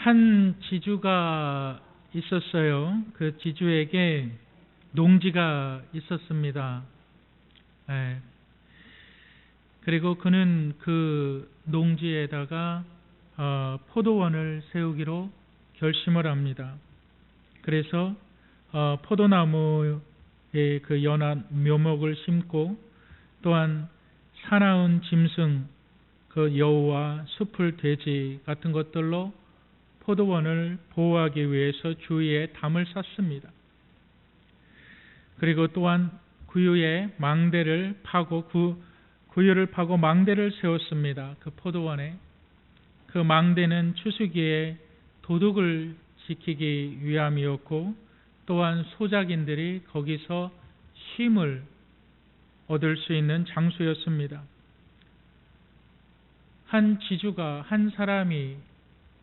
한 지주가 있었어요. 그 지주에게 농지가 있었습니다. 예. 그리고 그는 그 농지에다가 포도원을 세우기로 결심을 합니다. 그래서 포도나무의 그 연한 묘목을 심고 또한 사나운 짐승, 그 여우와 숲을 돼지 같은 것들로 포도원을 보호하기 위해서 주위에 담을 쌌습니다. 그리고 또한 구유에 망대를 파고 구유를 파고 망대를 세웠습니다. 그 포도원에. 그 망대는 추수기에 도둑을 지키기 위함이었고 또한 소작인들이 거기서 쉼을 얻을 수 있는 장소였습니다. 한 지주가, 한 사람이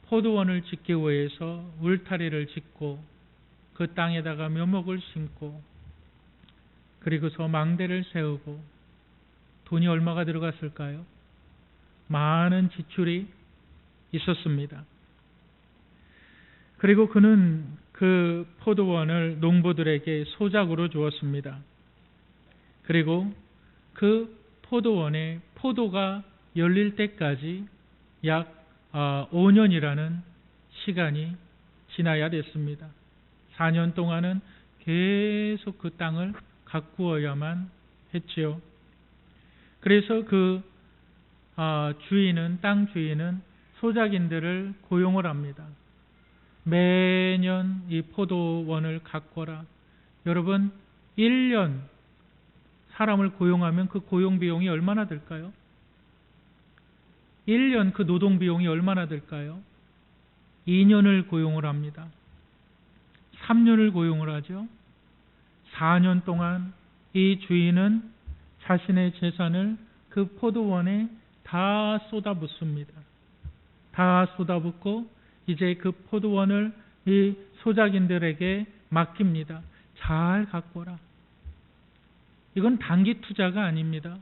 포도원을 짓기 위해서 울타리를 짓고 그 땅에다가 묘목을 심고 그리고서 망대를 세우고 돈이 얼마가 들어갔을까요? 많은 지출이 있었습니다. 그리고 그는 그 포도원을 농부들에게 소작으로 주었습니다. 그리고 그 포도원에 포도가 열릴 때까지 약 5년이라는 시간이 지나야 됐습니다. 4년 동안은 계속 그 땅을 가꾸어야만 했지요. 그래서 그 주인은, 땅 주인은 소작인들을 고용을 합니다. 매년 이 포도원을 가꿔라. 여러분, 1년 사람을 고용하면 그 고용 비용이 얼마나 들까요? 1년 그 노동 비용이 얼마나 들까요? 2년을 고용을 합니다. 3년을 고용을 하죠. 4년 동안 이 주인은 자신의 재산을 그 포도원에 다 쏟아붓습니다. 다 쏟아붓고 이제 그 포도원을 이 소작인들에게 맡깁니다. 잘 가꿔라. 이건 단기 투자가 아닙니다.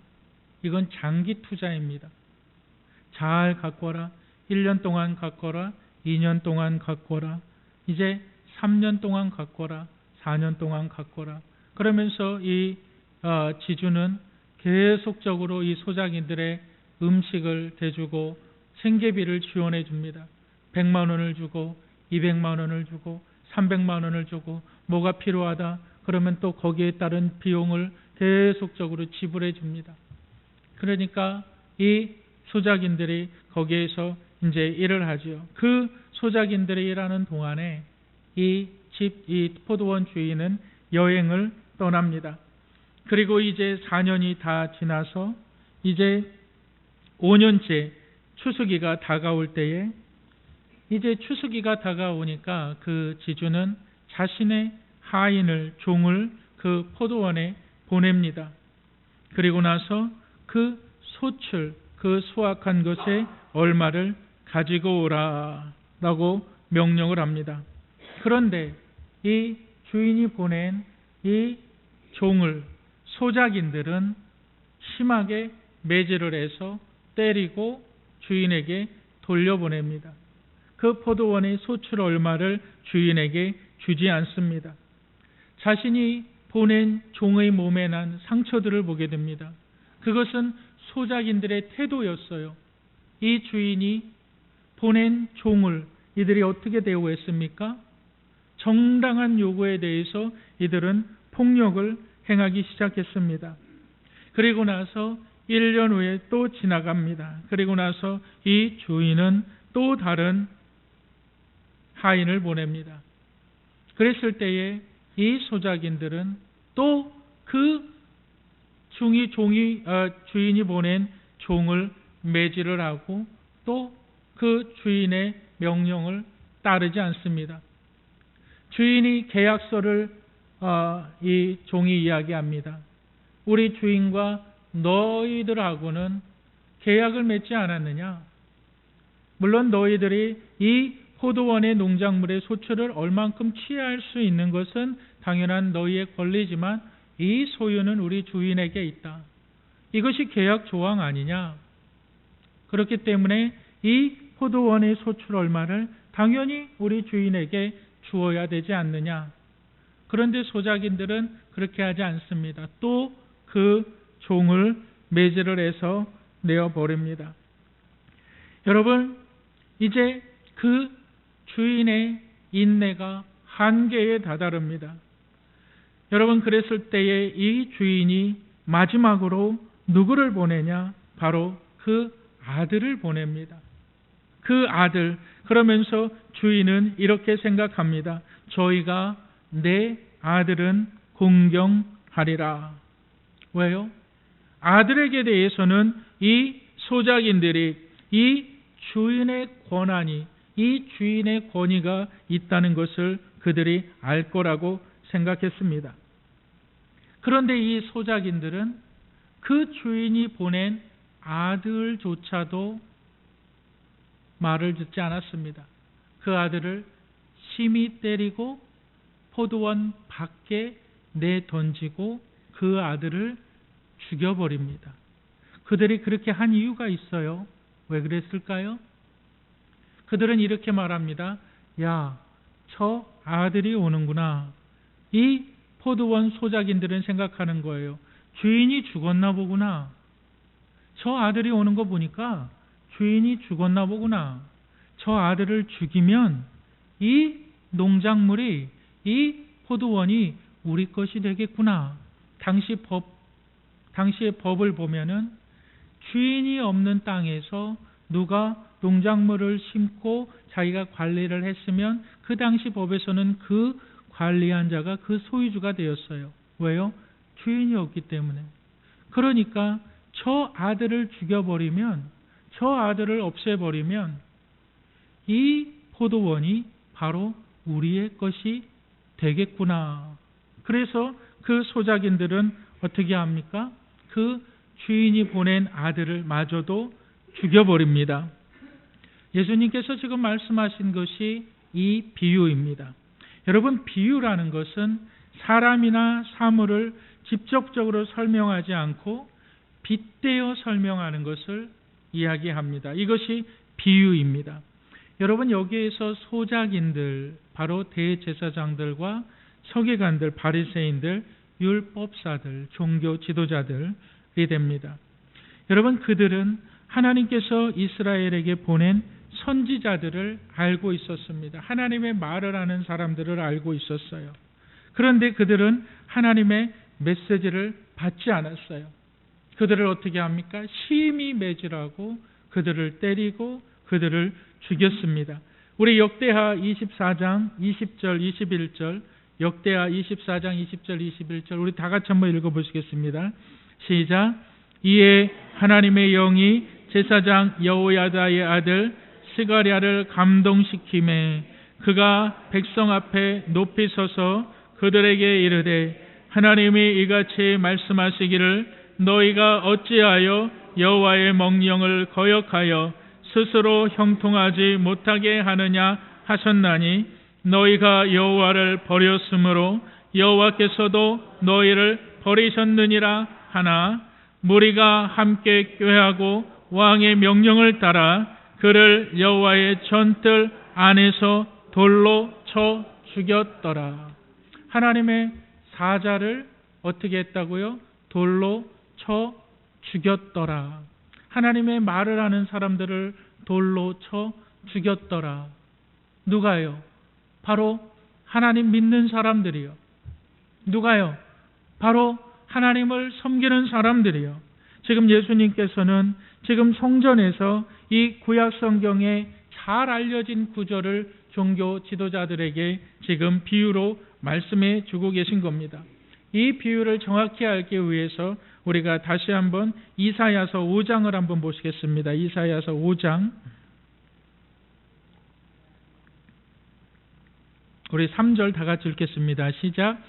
이건 장기 투자입니다. 잘 가꿔라. 1년 동안 가꿔라. 2년 동안 가꿔라. 이제 3년 동안 가꿔라. 4년 동안 가꿔라. 그러면서 이 지주는 계속적으로 이 소작인들의 음식을 대주고 생계비를 지원해 줍니다. 100만 원을 주고 200만 원을 주고 300만 원을 주고 뭐가 필요하다 그러면 또 거기에 따른 비용을 계속적으로 지불해 줍니다. 그러니까 이 소작인들이 거기에서 이제 일을 하죠. 그 소작인들이 일하는 동안에 이 포도원 주인은 여행을 떠납니다. 그리고 이제 4년이 다 지나서 이제 5년째 추수기가 다가올 때에 이제 추수기가 다가오니까 그 지주는 자신의 하인을, 종을 그 포도원에 보냅니다. 그리고 나서 그 소출, 그 수확한 것의 얼마를 가지고 오라라고 명령을 합니다. 그런데 이 주인이 보낸 이 종을 소작인들은 심하게 매질을 해서 때리고 주인에게 돌려보냅니다. 그 포도원의 소출 얼마를 주인에게 주지 않습니다. 자신이 보낸 종의 몸에 난 상처들을 보게 됩니다. 그것은 소작인들의 태도였어요. 이 주인이 보낸 종을 이들이 어떻게 대우했습니까? 정당한 요구에 대해서 이들은 폭력을 행하기 시작했습니다. 그리고 나서 1년 후에 또 지나갑니다. 그리고 나서 이 주인은 또 다른 하인을 보냅니다. 그랬을 때에 이 소작인들은 또 그 주인이 보낸 종을 매질을 하고 또 그 주인의 명령을 따르지 않습니다. 주인이 계약서를 이 종이 이야기합니다. 우리 주인과 너희들하고는 계약을 맺지 않았느냐? 물론 너희들이 이 포도원의 농작물의 소출을 얼만큼 취할 수 있는 것은 당연한 너희의 권리지만 이 소유는 우리 주인에게 있다. 이것이 계약 조항 아니냐? 그렇기 때문에 이 포도원의 소출 얼마를 당연히 우리 주인에게 주어야 되지 않느냐. 그런데 소작인들은 그렇게 하지 않습니다. 또 그 종을 매질을 해서 내어버립니다. 여러분, 이제 그 주인의 인내가 한계에 다다릅니다. 여러분, 그랬을 때에 이 주인이 마지막으로 누구를 보내냐? 바로 그 아들을 보냅니다. 그 아들. 그러면서 주인은 이렇게 생각합니다. 저희가 내 아들은 공경하리라. 왜요? 아들에게 대해서는 이 소작인들이 이 주인의 권한이, 이 주인의 권위가 있다는 것을 그들이 알 거라고 생각했습니다. 그런데 이 소작인들은 그 주인이 보낸 아들조차도 말을 듣지 않았습니다. 그 아들을 심히 때리고 포도원 밖에 내던지고 그 아들을 죽여버립니다. 그들이 그렇게 한 이유가 있어요. 왜 그랬을까요? 그들은 이렇게 말합니다. 야, 저 아들이 오는구나. 이 포도원 소작인들은 생각하는 거예요. 주인이 죽었나 보구나. 저 아들이 오는 거 보니까 주인이 죽었나 보구나. 저 아들을 죽이면 이 농작물이, 이 포도원이 우리 것이 되겠구나. 당시의 법을 보면은 주인이 없는 땅에서 누가 농작물을 심고 자기가 관리를 했으면 그 당시 법에서는 그 관리한 자가 그 소유주가 되었어요. 왜요? 주인이 없기 때문에. 그러니까 저 아들을 죽여버리면, 저 아들을 없애버리면 이 포도원이 바로 우리의 것이 되겠구나. 그래서 그 소작인들은 어떻게 합니까? 그 주인이 보낸 아들을 마저도 죽여버립니다. 예수님께서 지금 말씀하신 것이 이 비유입니다. 여러분, 비유라는 것은 사람이나 사물을 직접적으로 설명하지 않고 빗대어 설명하는 것을 이야기합니다. 이것이 비유입니다. 여러분, 여기에서 소작인들, 바로 대제사장들과 서기관들, 바리새인들, 율법사들, 종교 지도자들이 됩니다. 여러분, 그들은 하나님께서 이스라엘에게 보낸 선지자들을 알고 있었습니다. 하나님의 말을 하는 사람들을 알고 있었어요. 그런데 그들은 하나님의 메시지를 받지 않았어요. 그들을 어떻게 합니까? 심히 매질하고 그들을 때리고 그들을 죽였습니다. 우리 역대하 24장 20절 21절, 역대하 24장 20절 21절 우리 다 같이 한번 읽어보시겠습니다. 시작. 이에 하나님의 영이 제사장 여호야다의 아들 스가랴를 감동시키매 그가 백성 앞에 높이 서서 그들에게 이르되 하나님이 이같이 말씀하시기를 너희가 어찌하여 여호와의 명령을 거역하여 스스로 형통하지 못하게 하느냐 하셨나니 너희가 여호와를 버렸으므로 여호와께서도 너희를 버리셨느니라 하나 무리가 함께 꾀하고 왕의 명령을 따라 그를 여호와의 전뜰 안에서 돌로 쳐 죽였더라. 하나님의 사자를 어떻게 했다고요? 돌로 쳐 죽였더라. 하나님의 말을 하는 사람들을 돌로 쳐 죽였더라. 누가요? 바로 하나님 믿는 사람들이요. 누가요? 바로 하나님을 섬기는 사람들이요. 지금 예수님께서는 지금 성전에서 이 구약 성경에 잘 알려진 구절을 종교 지도자들에게 지금 비유로 말씀해 주고 계신 겁니다. 이 비유를 정확히 알기 위해서 우리가 다시 한번 이사야서 5장을 한번 보시겠습니다. 이사야서 5장 우리 3절 다 같이 읽겠습니다. 시작.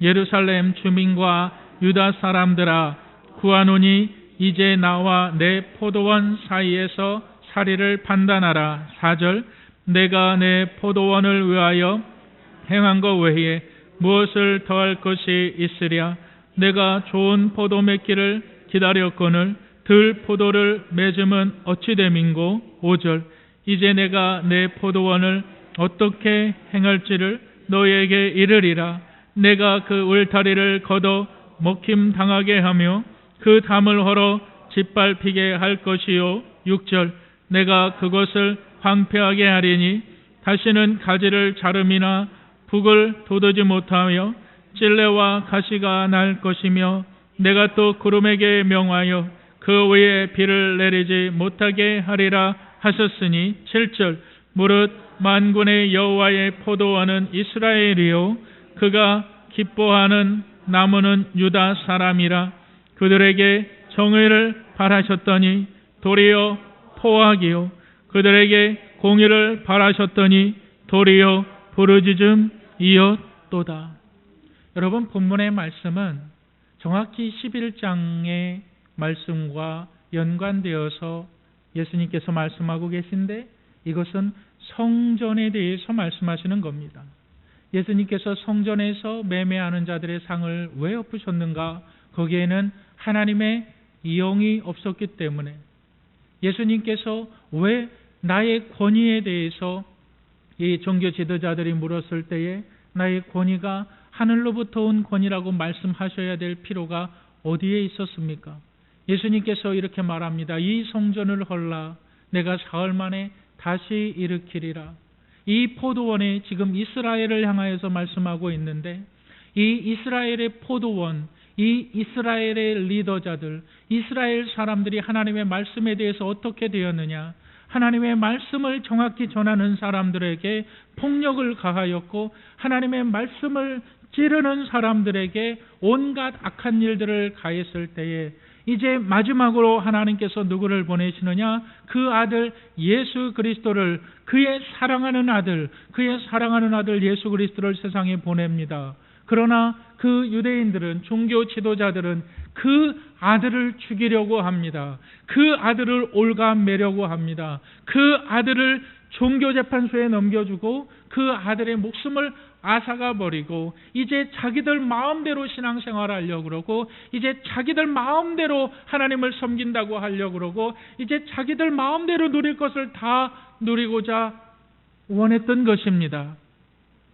예루살렘 주민과 유다 사람들아 구하노니 이제 나와 내 포도원 사이에서 사리를 판단하라. 4절. 내가 내 포도원을 위하여 행한 것 외에 무엇을 더할 것이 있으랴. 내가 좋은 포도 맺기를 기다렸거늘 들 포도를 맺음은 어찌 됨인고. 5절. 이제 내가 내 포도원을 어떻게 행할지를 너희에게 이르리라. 내가 그 울타리를 걷어 먹힘 당하게 하며 그 담을 헐어 짓밟히게 할 것이요. 6절 내가 그것을 황폐하게 하리니 다시는 가지를 자름이나 북을 돋우지 못하며 찔레와 가시가 날 것이며 내가 또 구름에게 명하여 그 위에 비를 내리지 못하게 하리라 하셨으니 7절 무릇 만군의 여호와의 포도원은 이스라엘이요 그가 기뻐하는 나무는 유다 사람이라. 그들에게 정의를 바라셨더니 도리어 포악이요 그들에게 공의를 바라셨더니 도리어 부르짖음이었도다. 여러분, 본문의 말씀은 정확히 11장의 말씀과 연관되어서 예수님께서 말씀하고 계신데 이것은 성전에 대해서 말씀하시는 겁니다. 예수님께서 성전에서 매매하는 자들의 상을 왜 엎으셨는가? 거기에는 하나님의 영이 없었기 때문에. 예수님께서 왜 나의 권위에 대해서 이 종교 지도자들이 물었을 때에 나의 권위가 하늘로부터 온 권위라고 말씀하셔야 될 필요가 어디에 있었습니까? 예수님께서 이렇게 말합니다. 이 성전을 헐라 내가 사흘 만에 다시 일으키리라. 이 포도원에 지금 이스라엘을 향하여서 말씀하고 있는데 이 이스라엘의 포도원, 이 이스라엘의 리더자들, 이스라엘 사람들이 하나님의 말씀에 대해서 어떻게 되었느냐? 하나님의 말씀을 정확히 전하는 사람들에게 폭력을 가하였고 하나님의 말씀을 찌르는 사람들에게 온갖 악한 일들을 가했을 때에 이제 마지막으로 하나님께서 누구를 보내시느냐? 그 아들 예수 그리스도를, 그의 사랑하는 아들 예수 그리스도를 세상에 보냅니다. 그러나 그 유대인들은, 종교 지도자들은 그 아들을 죽이려고 합니다. 그 아들을 올가매려고 합니다. 그 아들을 종교재판소에 넘겨주고 그 아들의 목숨을 앗아가 버리고 이제 자기들 마음대로 신앙생활을 하려고 그러고 이제 자기들 마음대로 하나님을 섬긴다고 하려고 그러고 이제 자기들 마음대로 누릴 것을 다 누리고자 원했던 것입니다.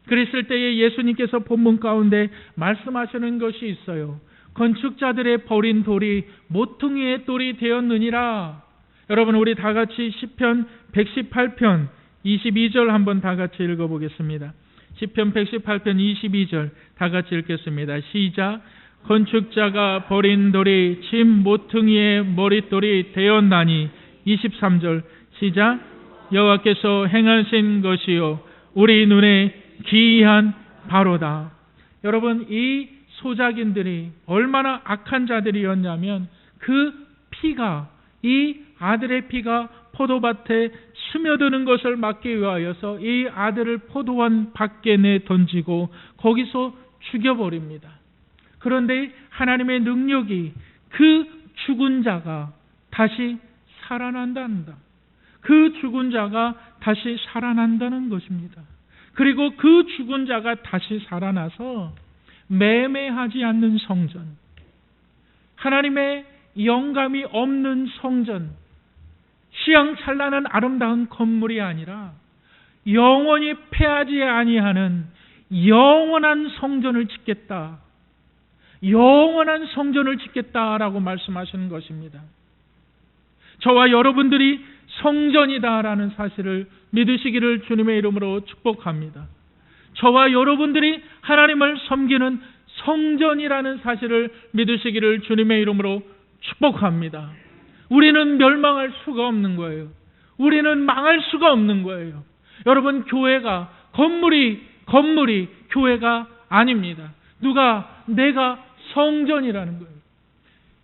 그랬을 때에 예수님께서 본문 가운데 말씀하시는 것이 있어요. 건축자들의 버린 돌이 모퉁이의 돌이 되었느니라. 여러분, 우리 다 같이 시편 118편 22절 한번 다 같이 읽어보겠습니다. 시편 118편 22절 다 같이 읽겠습니다. 시작. 건축자가 버린 돌이 진 모퉁이의 머릿돌이 되었나니. 23절 시작. 여호와께서 행하신 것이요 우리 눈에 기이한 바로다. 여러분, 이 소작인들이 얼마나 악한 자들이었냐면 그 피가, 이 아들의 피가 포도밭에 스며드는 것을 막기 위하여서 이 아들을 포도원 밖에 내던지고 거기서 죽여버립니다. 그런데 하나님의 능력이 그 죽은 자가 다시 살아난단다. 그 죽은 자가 다시 살아난다는 것입니다. 그리고 그 죽은 자가 다시 살아나서 매매하지 않는 성전, 하나님의 영감이 없는 성전, 시향찬란한 아름다운 건물이 아니라 영원히 패하지 아니하는 영원한 성전을 짓겠다. 영원한 성전을 짓겠다라고 말씀하시는 것입니다. 저와 여러분들이 성전이다라는 사실을 믿으시기를 주님의 이름으로 축복합니다. 저와 여러분들이 하나님을 섬기는 성전이라는 사실을 믿으시기를 주님의 이름으로 축복합니다. 우리는 멸망할 수가 없는 거예요. 우리는 망할 수가 없는 거예요. 여러분, 교회가 건물이 교회가 아닙니다. 내가 성전이라는 거예요.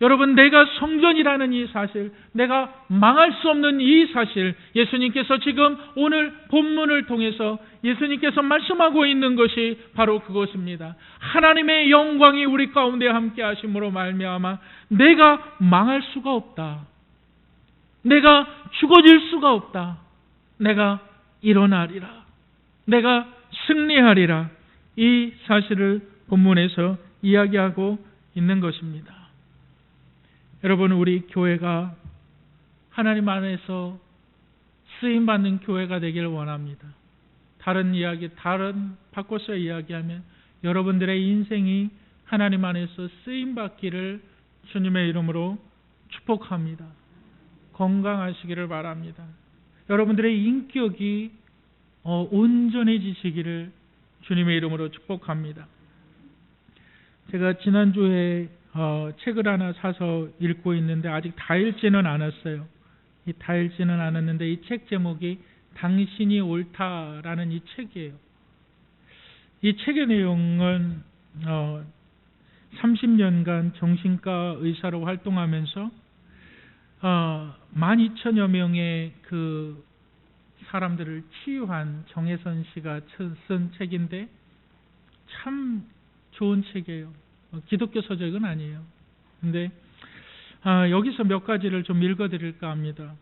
여러분, 내가 성전이라는 이 사실, 내가 망할 수 없는 이 사실, 예수님께서 지금 오늘 본문을 통해서 예수님께서 말씀하고 있는 것이 바로 그것입니다. 하나님의 영광이 우리 가운데 함께 하심으로 말미암아 내가 망할 수가 없다. 내가 죽어질 수가 없다. 내가 일어나리라. 내가 승리하리라. 이 사실을 본문에서 이야기하고 있는 것입니다. 여러분, 우리 교회가 하나님 안에서 쓰임받는 교회가 되길 원합니다. 다른 바꿔서 이야기하면 여러분들의 인생이 하나님 안에서 쓰임받기를 주님의 이름으로 축복합니다. 건강하시기를 바랍니다. 여러분들의 인격이 온전해지시기를 주님의 이름으로 축복합니다. 제가 지난주에 책을 하나 사서 읽고 있는데 아직 다 읽지는 않았어요. 다 읽지는 않았는데 이 책 제목이 당신이 옳다라는 이 책이에요. 이 책의 내용은 30년간 정신과 의사로 활동하면서 12,000여 명의 그 사람들을 치유한 정혜선 씨가 쓴 책인데 참 좋은 책이에요. 기독교 서적은 아니에요. 근데 여기서 몇 가지를 좀 읽어드릴까 합니다.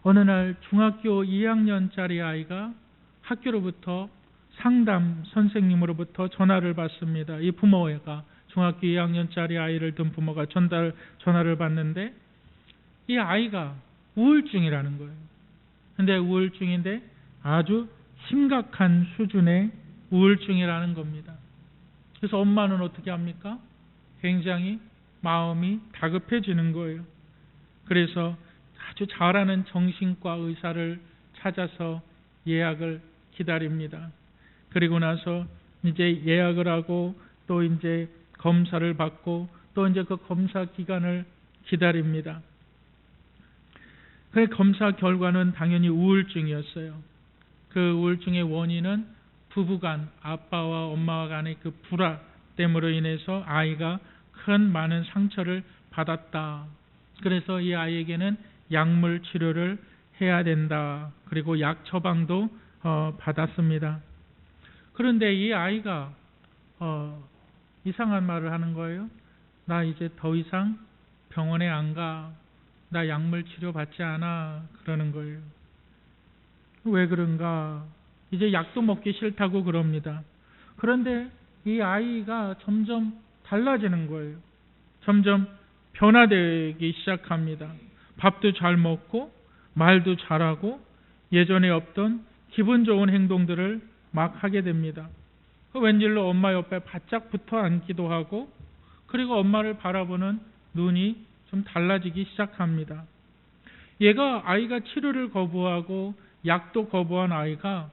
어느 날 중학교 2학년짜리 아이가 학교로부터 상담 선생님으로부터 전화를 받습니다. 이 부모가 중학교 2학년짜리 아이를 둔 부모가 전화를 받는데 이 아이가 우울증이라는 거예요. 근데 우울증인데 아주 심각한 수준의 우울증이라는 겁니다. 그래서 엄마는 어떻게 합니까? 굉장히 마음이 다급해지는 거예요. 그래서 아주 잘하는 정신과 의사를 찾아서 예약을 기다립니다. 그리고 나서 이제 예약을 하고 또 이제 검사를 받고 또 이제 그 검사 기간을 기다립니다. 그 검사 결과는 당연히 우울증이었어요. 그 우울증의 원인은 부부간, 아빠와 엄마 간의 그 불화 때문으로 인해서 아이가 큰 많은 상처를 받았다. 그래서 이 아이에게는 약물 치료를 해야 된다. 그리고 약 처방도 받았습니다. 그런데 이 아이가 이상한 말을 하는 거예요. 나 이제 더 이상 병원에 안 가. 나 약물 치료 받지 않아. 그러는 거예요. 왜 그런가? 이제 약도 먹기 싫다고 그럽니다. 그런데 이 아이가 점점 달라지는 거예요. 점점 변화되기 시작합니다. 밥도 잘 먹고 말도 잘하고 예전에 없던 기분 좋은 행동들을 막 하게 됩니다. 웬일로 엄마 옆에 바짝 붙어 앉기도 하고 그리고 엄마를 바라보는 눈이 좀 달라지기 시작합니다. 아이가 치료를 거부하고 약도 거부한 아이가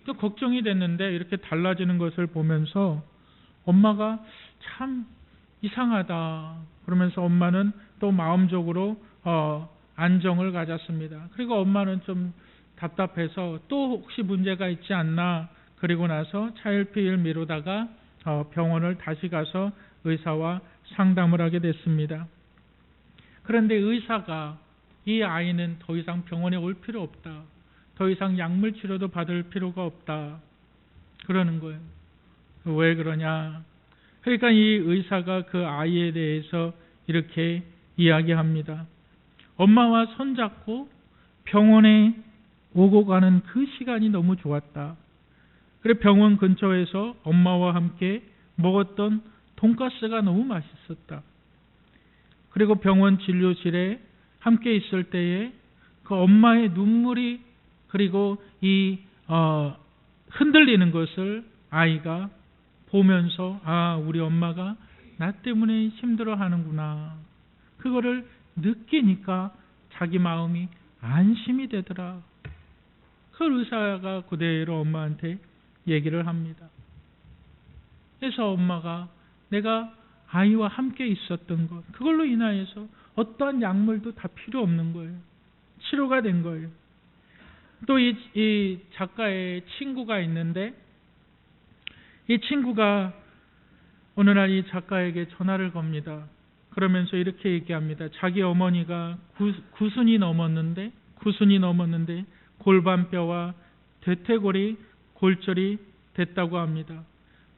또 걱정이 됐는데 이렇게 달라지는 것을 보면서 엄마가 참 이상하다. 그러면서 엄마는 또 마음적으로 안정을 가졌습니다. 그리고 엄마는 좀 답답해서 또 혹시 문제가 있지 않나. 그리고 나서 차일피일 미루다가 병원을 다시 가서 의사와 상담을 하게 됐습니다. 그런데 의사가 이 아이는 더 이상 병원에 올 필요 없다. 더 이상 약물 치료도 받을 필요가 없다. 그러는 거예요. 왜 그러냐? 그러니까 이 의사가 그 아이에 대해서 이렇게 이야기합니다. 엄마와 손잡고 병원에 오고 가는 그 시간이 너무 좋았다. 그래 병원 근처에서 엄마와 함께 먹었던 돈가스가 너무 맛있었다. 그리고 병원 진료실에 함께 있을 때에 그 엄마의 눈물이 그리고 이 흔들리는 것을 아이가 보면서 우리 엄마가 나 때문에 힘들어하는구나. 그거를 느끼니까 자기 마음이 안심이 되더라. 그 의사가 그대로 엄마한테 얘기를 합니다. 그래서 엄마가 내가 아이와 함께 있었던 것, 그걸로 인하여서 어떠한 약물도 다 필요 없는 거예요. 치료가 된 거예요. 또 이 작가의 친구가 있는데 이 친구가 어느 날 이 작가에게 전화를 겁니다. 그러면서 이렇게 얘기합니다. 자기 어머니가 90이 넘었는데 골반뼈와 대퇴골이 골절이 됐다고 합니다.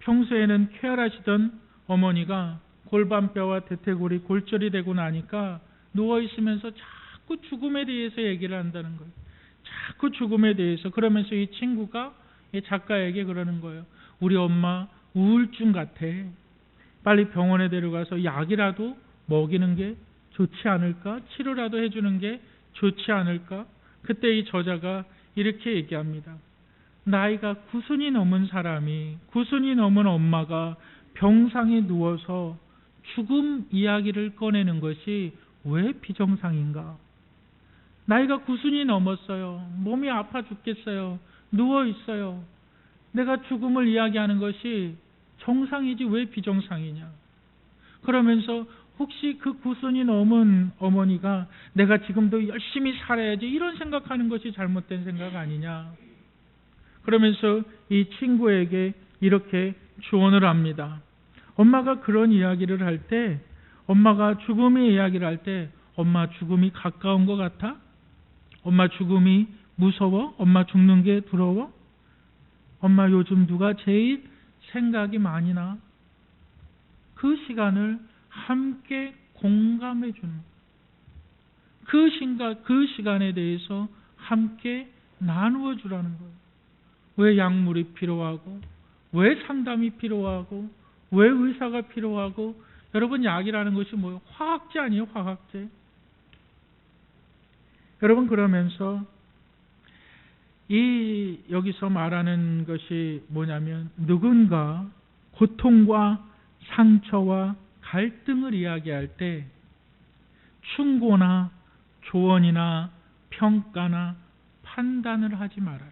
평소에는 쾌활하시던 어머니가 골반뼈와 대퇴골이 골절이 되고 나니까 누워있으면서 자꾸 죽음에 대해서 얘기를 한다는 거예요. 자꾸 죽음에 대해서. 그러면서 이 친구가 이 작가에게 그러는 거예요. 우리 엄마 우울증 같아. 빨리 병원에 데려가서 약이라도 먹이는 게 좋지 않을까? 치료라도 해주는 게 좋지 않을까? 그때 이 저자가 이렇게 얘기합니다. 나이가 9순이 넘은 사람이, 9순이 넘은 엄마가 병상에 누워서 죽음 이야기를 꺼내는 것이 왜 비정상인가? 나이가 9순이 넘었어요. 몸이 아파 죽겠어요. 누워 있어요. 내가 죽음을 이야기하는 것이 정상이지 왜 비정상이냐? 그러면서 혹시 그 9순이 넘은 어머니가 내가 지금도 열심히 살아야지 이런 생각하는 것이 잘못된 생각 아니냐? 그러면서 이 친구에게 이렇게 조언을 합니다. 엄마가 그런 이야기를 할 때, 엄마가 죽음의 이야기를 할 때, 엄마 죽음이 가까운 것 같아? 엄마 죽음이 무서워? 엄마 죽는 게 두려워? 엄마 요즘 누가 제일 생각이 많이 나? 그 시간을 함께 공감해 주는, 그 시간에 대해서 함께 나누어 주라는 거예요. 왜 약물이 필요하고, 왜 상담이 필요하고, 왜 의사가 필요하고. 여러분, 약이라는 것이 뭐예요? 화학제 아니에요? 화학제. 여러분, 그러면서 여기서 말하는 것이 뭐냐면, 누군가 고통과 상처와 갈등을 이야기할 때 충고나 조언이나 평가나 판단을 하지 말아라.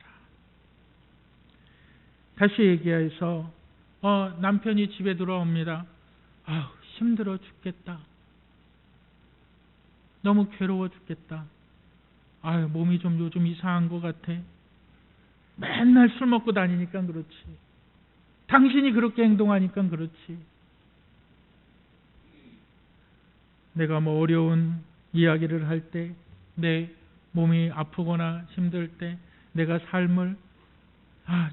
다시 얘기해서 남편이 집에 들어옵니다. 아우, 힘들어 죽겠다. 너무 괴로워 죽겠다. 아유, 몸이 좀 요즘 이상한 것 같아. 맨날 술 먹고 다니니까 그렇지. 당신이 그렇게 행동하니까 그렇지. 내가 뭐 어려운 이야기를 할 때, 내 몸이 아프거나 힘들 때, 내가 삶을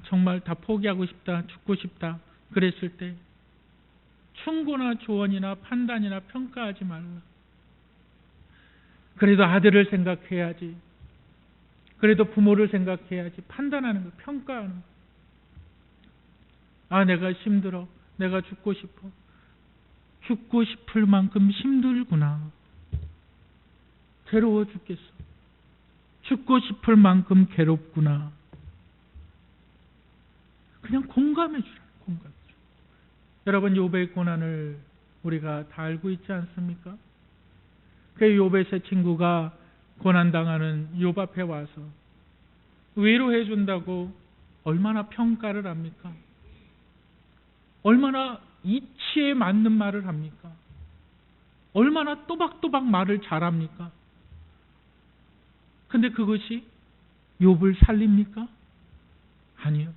정말 다 포기하고 싶다, 죽고 싶다 그랬을 때 충고나 조언이나 판단이나 평가하지 말라. 그래도 아들을 생각해야지. 그래도 부모를 생각해야지. 판단하는 거, 평가하는 거. 내가 힘들어. 내가 죽고 싶어. 죽고 싶을 만큼 힘들구나. 괴로워 죽겠어. 죽고 싶을 만큼 괴롭구나. 그냥 공감해 주라. 공감해 주라. 여러분, 욥의 고난을 우리가 다 알고 있지 않습니까? 그 욥의 세 친구가 고난당하는 욥 앞에 와서 위로해 준다고 얼마나 평가를 합니까? 얼마나 이치에 맞는 말을 합니까? 얼마나 또박또박 말을 잘합니까? 근데 그것이 욥을 살립니까? 아니요.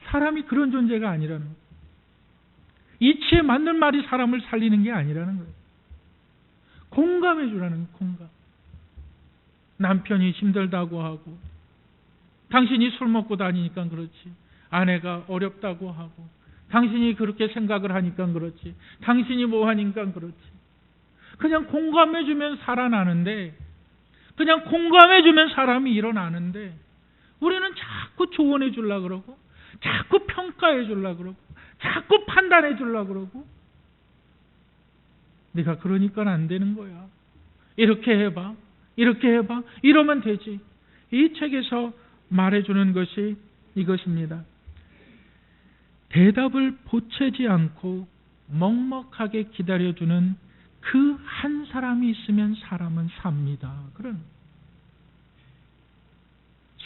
사람이 그런 존재가 아니라는 거예요. 이치에 맞는 말이 사람을 살리는 게 아니라는 거예요. 공감해 주라는 거예요. 공감. 남편이 힘들다고 하고, 당신이 술 먹고 다니니까 그렇지. 아내가 어렵다고 하고, 당신이 그렇게 생각을 하니까 그렇지. 당신이 뭐 하니까 그렇지. 그냥 공감해 주면 살아나는데, 그냥 공감해 주면 사람이 일어나는데, 우리는 자꾸 조언해 주려고 그러고, 자꾸 평가해 주려고 그러고, 자꾸 판단해 주려고 그러고. 네가 그러니까 안 되는 거야. 이렇게 해봐. 이렇게 해봐. 이러면 되지. 이 책에서 말해주는 것이 이것입니다. 대답을 보채지 않고 먹먹하게 기다려주는 그 한 사람이 있으면 사람은 삽니다. 그런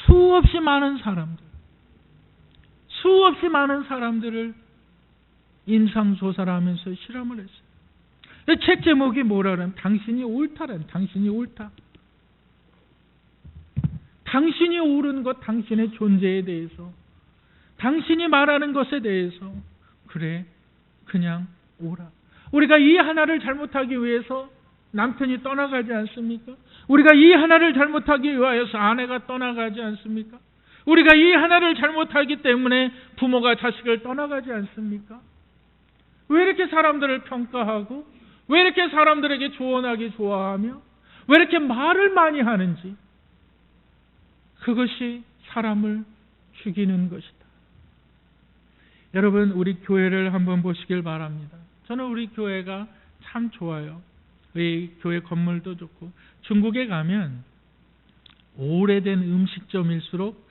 수없이 많은 사람들을 인상조사를 하면서 실험을 했어요. 책 제목이 뭐라면 당신이 옳다란, 당신이 옳다. 당신이 옳은 것, 당신의 존재에 대해서, 당신이 말하는 것에 대해서, 그래, 그냥 오라. 우리가 이 하나를 잘못하기 위해서 남편이 떠나가지 않습니까? 우리가 이 하나를 잘못하기 위하여서 아내가 떠나가지 않습니까? 우리가 이 하나를 잘못하기 때문에 부모가 자식을 떠나가지 않습니까? 왜 이렇게 사람들을 평가하고, 왜 이렇게 사람들에게 조언하기 좋아하며, 왜 이렇게 말을 많이 하는지, 그것이 사람을 죽이는 것이다. 여러분, 우리 교회를 한번 보시길 바랍니다. 저는 우리 교회가 참 좋아요. 우리 교회 건물도 좋고, 중국에 가면 오래된 음식점일수록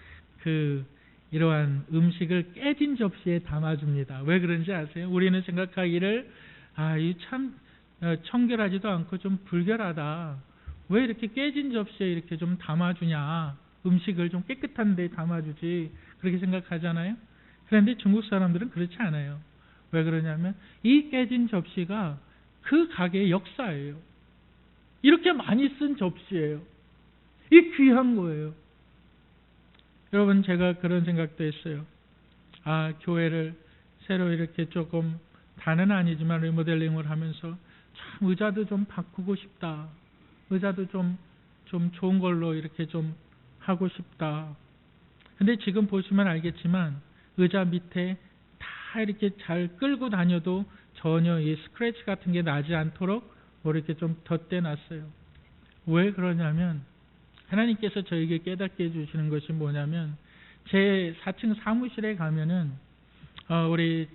이러한 음식을 깨진 접시에 담아줍니다. 왜 그런지 아세요? 우리는 생각하기를 이 참 청결하지도 않고 좀 불결하다. 왜 이렇게 깨진 접시에 이렇게 좀 담아주냐? 음식을 좀 깨끗한 데 담아주지. 그렇게 생각하잖아요. 그런데 중국 사람들은 그렇지 않아요. 왜 그러냐면 이 깨진 접시가 그 가게의 역사예요. 이렇게 많이 쓴 접시예요. 이 귀한 거예요. 여러분, 제가 그런 생각도 했어요. 교회를 새로 이렇게 조금 다는 아니지만 리모델링을 하면서 참 의자도 좀 바꾸고 싶다. 의자도 좀 좋은 걸로 이렇게 좀 하고 싶다. 근데 지금 보시면 알겠지만 의자 밑에 다 이렇게 잘 끌고 다녀도 전혀 이 스크래치 같은 게 나지 않도록 이렇게 좀 덧대놨어요. 왜 그러냐면 하나님께서 저에게 깨닫게 해주시는 것이 뭐냐면 제 4층 사무실에 가면은 우리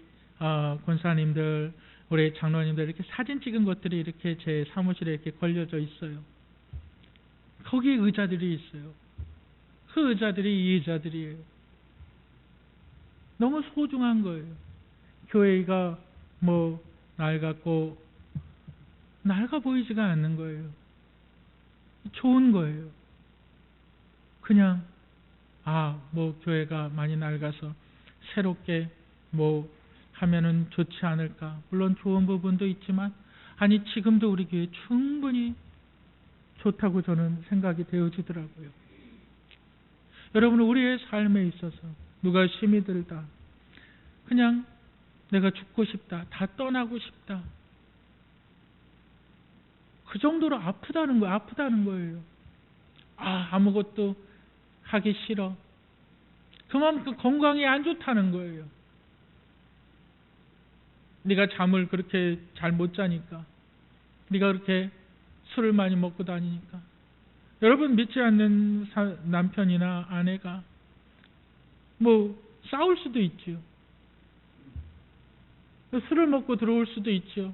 권사님들, 우리 장로님들 이렇게 사진 찍은 것들이 이렇게 제 사무실에 이렇게 걸려져 있어요. 거기에 의자들이 있어요. 그 의자들이 이 의자들이에요. 너무 소중한 거예요. 교회가 낡아 보이지가 않는 거예요. 좋은 거예요. 그냥 교회가 많이 낡아서 새롭게 하면은 좋지 않을까. 물론 좋은 부분도 있지만 지금도 우리 교회 충분히 좋다고 저는 생각이 되어지더라고요. 여러분, 우리의 삶에 있어서 누가 힘이 들다, 그냥 내가 죽고 싶다, 다 떠나고 싶다, 그 정도로 아프다는 거예요. 아무것도 하기 싫어. 그만큼 건강이 안 좋다는 거예요. 네가 잠을 그렇게 잘 못 자니까, 네가 그렇게 술을 많이 먹고 다니니까. 여러분, 믿지 않는 남편이나 아내가 싸울 수도 있죠. 술을 먹고 들어올 수도 있죠.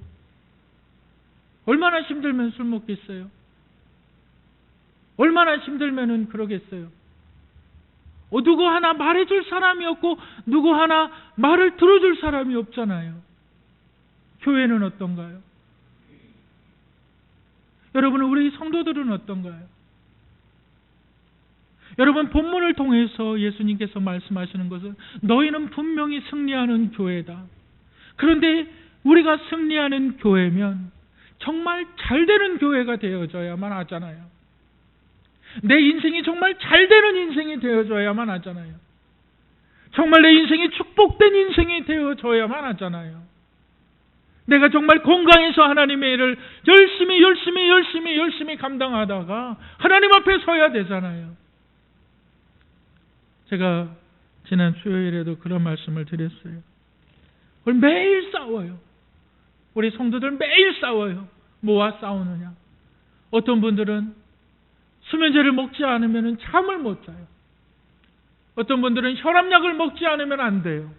얼마나 힘들면 술 먹겠어요? 얼마나 힘들면은 그러겠어요? 누구 하나 말해줄 사람이 없고 누구 하나 말을 들어줄 사람이 없잖아요. 교회는 어떤가요? 여러분, 우리 성도들은 어떤가요? 여러분, 본문을 통해서 예수님께서 말씀하시는 것은 너희는 분명히 승리하는 교회다. 그런데 우리가 승리하는 교회면 정말 잘 되는 교회가 되어져야만 하잖아요. 내 인생이 정말 잘 되는 인생이 되어져야만 하잖아요. 정말 내 인생이 축복된 인생이 되어져야만 하잖아요. 내가 정말 건강해서 하나님의 일을 열심히 감당하다가 하나님 앞에 서야 되잖아요. 제가 지난 수요일에도 그런 말씀을 드렸어요. 우리 매일 싸워요. 우리 성도들 매일 싸워요. 뭐와 싸우느냐? 어떤 분들은 수면제를 먹지 않으면 잠을 못 자요. 어떤 분들은 혈압약을 먹지 않으면 안 돼요.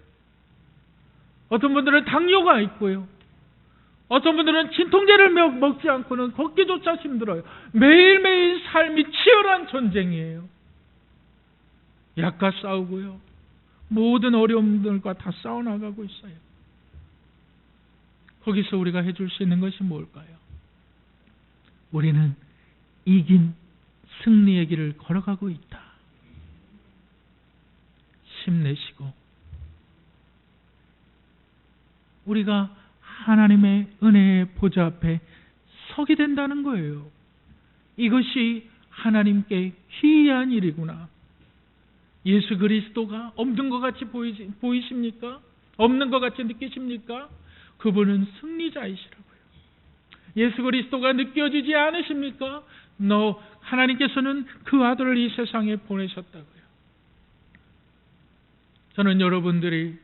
어떤 분들은 당뇨가 있고요. 어떤 분들은 진통제를 먹지 않고는 걷기조차 힘들어요. 매일매일 삶이 치열한 전쟁이에요. 약과 싸우고요. 모든 어려움들과 다 싸워나가고 있어요. 거기서 우리가 해줄 수 있는 것이 뭘까요? 우리는 이긴 승리의 길을 걸어가고 있다. 힘내시고 우리가 하나님의 은혜의 보좌 앞에 서게 된다는 거예요. 이것이 하나님께 희귀한 일이구나. 예수 그리스도가 없는 것 같이 보이십니까? 없는 것 같이 느끼십니까? 그분은 승리자이시라고요. 예수 그리스도가 느껴지지 않으십니까? 하나님께서는 그 아들을 이 세상에 보내셨다고요. 저는 여러분들이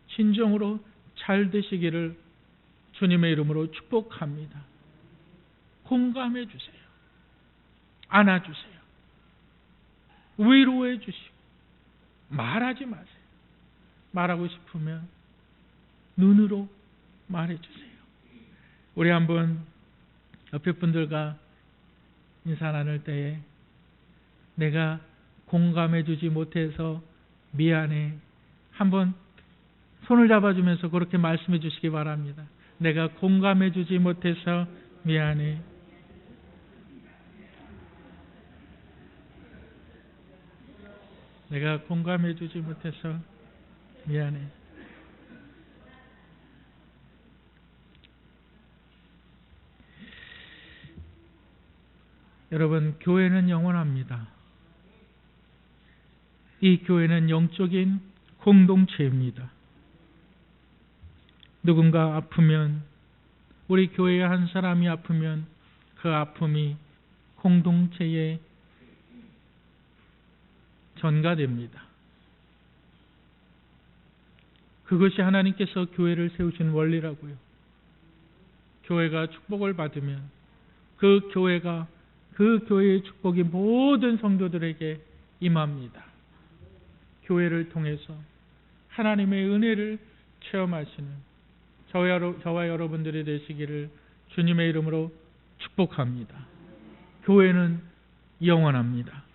진정으로 잘 되시기를 주님의 이름으로 축복합니다. 공감해 주세요. 안아주세요. 위로해 주시고 말하지 마세요. 말하고 싶으면 눈으로 말해주세요. 우리 한번 옆에 분들과 인사 나눌 때에 내가 공감해 주지 못해서 미안해. 한번 손을 잡아주면서 그렇게 말씀해 주시기 바랍니다. 내가 공감해 주지 못해서 미안해. 내가 공감해 주지 못해서 미안해. 여러분, 교회는 영원합니다. 이 교회는 영적인 공동체입니다. 누군가 아프면, 우리 교회의 한 사람이 아프면 그 아픔이 공동체에 전가됩니다. 그것이 하나님께서 교회를 세우신 원리라고요. 교회가 축복을 받으면 그 교회의 축복이 모든 성도들에게 임합니다. 교회를 통해서 하나님의 은혜를 체험하시는 저와 여러분들이 되시기를 주님의 이름으로 축복합니다. 교회는 영원합니다.